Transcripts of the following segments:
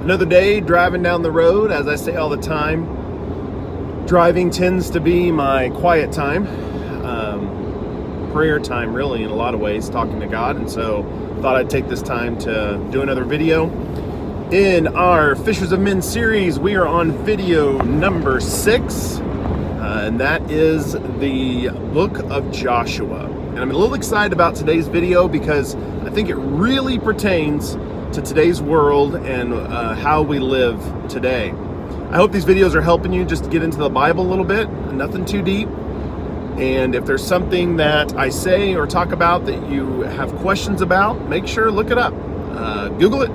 Another day driving down the road. As I say all the time, driving tends to be my quiet time, prayer time really in a lot of ways, talking to God. And so thought I'd take this time to do another video. In our Fishers of Men series, we are on video number 6, and that is the book of Joshua. And I'm a little excited about today's video because I think it really pertains to today's world and how we live today. I hope these videos are helping you just to get into the Bible a little bit, nothing too deep. And if there's something that I say or talk about that you have questions about, make sure to look it up. Google it,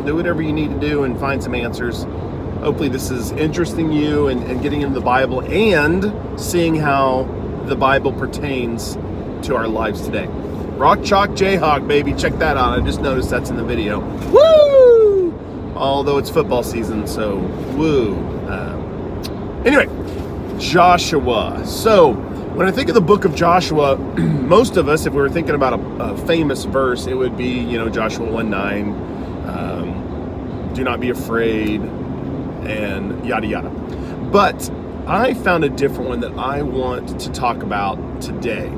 do whatever you need to do and find some answers. Hopefully this is interesting you and getting into the Bible and seeing how the Bible pertains to our lives today. Rock Chalk Jayhawk, baby, check that out. I just noticed that's in the video. Woo! Although it's football season, so woo. Anyway, Joshua. So when I think of the book of Joshua, most of us, if we were thinking about a famous verse, it would be, Joshua 1:9, do not be afraid, and yada yada. But I found a different one that I want to talk about today.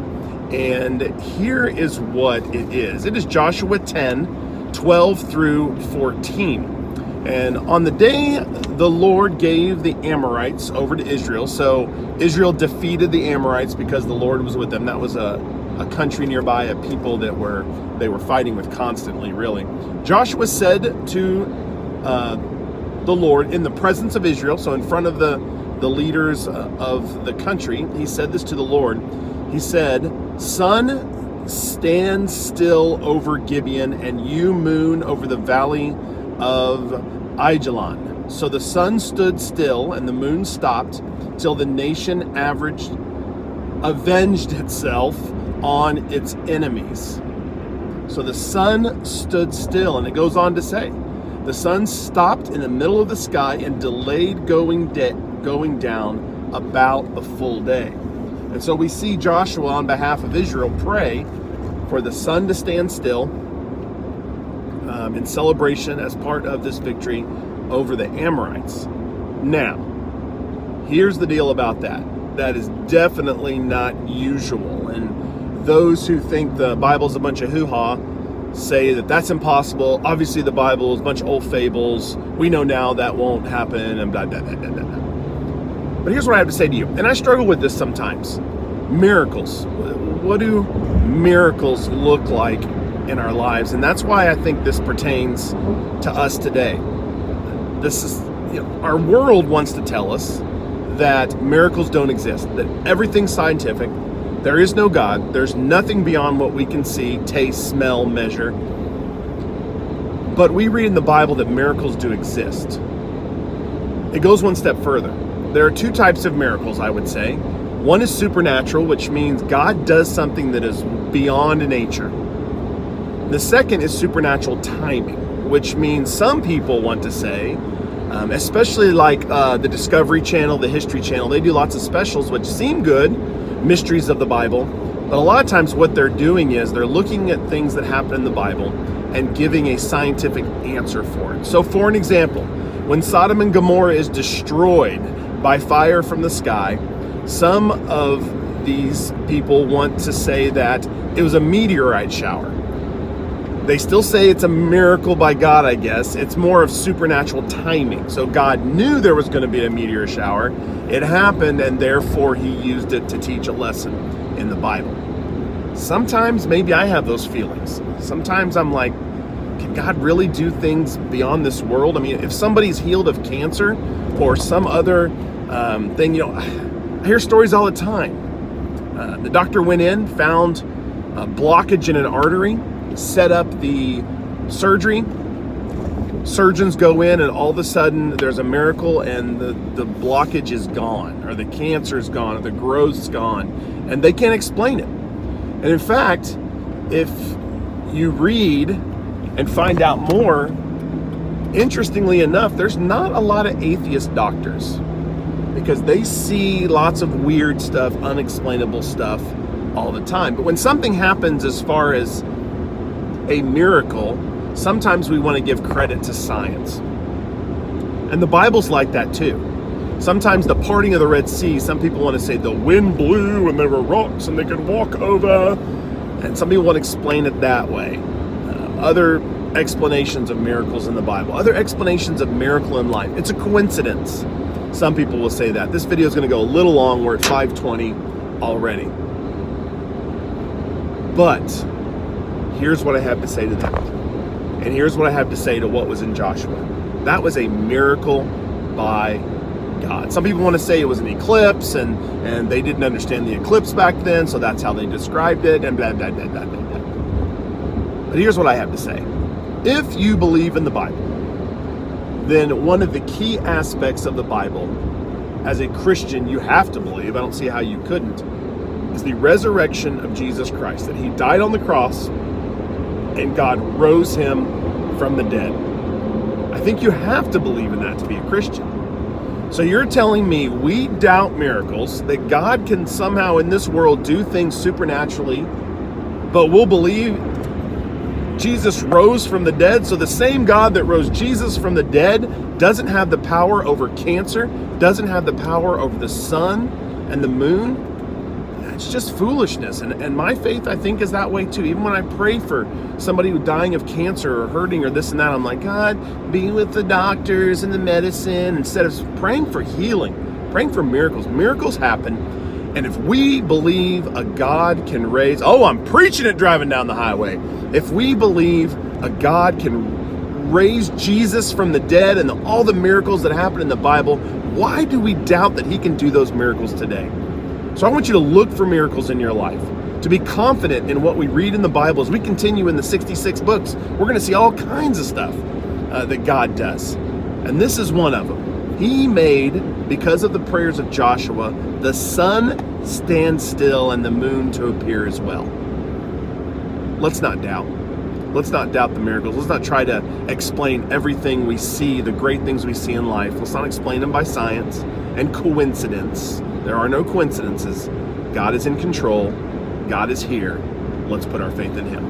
And here is what it is. It is Joshua 10:12 through 14. And on the day the Lord gave the Amorites over to Israel, so Israel defeated the Amorites because the Lord was with them. That was a country nearby, a people that they were fighting with constantly, really. Joshua said to the Lord in the presence of Israel, so in front of the leaders of the country, he said this to the Lord. He said, "Sun, stand still over Gibeon, and you, moon, over the valley of Ajalon." So the sun stood still and the moon stopped till the nation avenged itself on its enemies. So the sun stood still, and it goes on to say, the sun stopped in the middle of the sky and delayed going down about a full day. And so we see Joshua on behalf of Israel pray for the sun to stand still in celebration as part of this victory over the Amorites. Now, here's the deal about that. That is definitely not usual. And those who think the Bible's a bunch of hoo-ha say that that's impossible. Obviously, the Bible is a bunch of old fables. We know now that won't happen, and blah, blah, blah, blah, blah. But here's what I have to say to you, and I struggle with this sometimes. Miracles. What do miracles look like in our lives? And that's why I think this pertains to us today. This is, our world wants to tell us that miracles don't exist, that everything's scientific, there is no God, there's nothing beyond what we can see, taste, smell, measure. But we read in the Bible that miracles do exist. It goes one step further. There are two types of miracles, I would say. One is supernatural, which means God does something that is beyond nature. The second is supernatural timing, which means some people want to say, especially like the Discovery Channel, the History Channel, they do lots of specials which seem good, mysteries of the Bible, but a lot of times what they're doing is they're looking at things that happen in the Bible and giving a scientific answer for it. So for an example, when Sodom and Gomorrah is destroyed by fire from the sky, some of these people want to say that it was a meteorite shower. They still say it's a miracle by God, I guess. It's more of supernatural timing. So God knew there was going to be a meteor shower. It happened, and therefore he used it to teach a lesson in the Bible. Sometimes maybe I have those feelings. Sometimes I'm like, can God really do things beyond this world? I mean, if somebody's healed of cancer or some other thing, I hear stories all the time. The doctor went in, found a blockage in an artery, set up the surgery. Surgeons go in, and all of a sudden there's a miracle, and the blockage is gone, or the cancer is gone, or the growth's gone, and they can't explain it. And in fact, if you read and find out more, interestingly enough, there's not a lot of atheist doctors, because they see lots of weird stuff, unexplainable stuff all the time. But when something happens as far as a miracle, sometimes we want to give credit to science. And the Bible's like that too. Sometimes the parting of the Red Sea, some people want to say the wind blew and there were rocks and they could walk over. And some people want to explain it that way. Other explanations of miracles in the Bible, other explanations of miracle in life. It's a coincidence. Some people will say that. This video is going to go a little long. We're at 5:20 already. But here's what I have to say to that. And here's what I have to say to what was in Joshua. That was a miracle by God. Some people want to say it was an eclipse and they didn't understand the eclipse back then, so that's how they described it, and blah, blah, blah, blah, blah, blah. But here's what I have to say. If you believe in the Bible, then one of the key aspects of the Bible, as a Christian, you have to believe, I don't see how you couldn't, is the resurrection of Jesus Christ, that he died on the cross and God rose him from the dead. I think you have to believe in that to be a Christian. So you're telling me we doubt miracles, that God can somehow in this world do things supernaturally, but we'll believe Jesus rose from the dead? So the same God that rose Jesus from the dead doesn't have the power over cancer, doesn't have the power over the sun and the moon? It's just foolishness. And my faith, I think, is that way too. Even when I pray for somebody who's dying of cancer or hurting or this and that, I'm like, God, be with the doctors and the medicine, instead of praying for healing, praying for miracles. Miracles happen. And if we believe a God can raise, I'm preaching it driving down the highway. If we believe a God can raise Jesus from the dead and all the miracles that happen in the Bible, why do we doubt that he can do those miracles today? So I want you to look for miracles in your life, to be confident in what we read in the Bible. As we continue in the 66 books, we're going to see all kinds of stuff that God does. And this is one of them. He made, because of the prayers of Joshua, the sun stand still and the moon to appear as well. Let's not doubt. Let's not doubt the miracles. Let's not try to explain everything we see, the great things we see in life. Let's not explain them by science and coincidence. There are no coincidences. God is in control. God is here. Let's put our faith in him.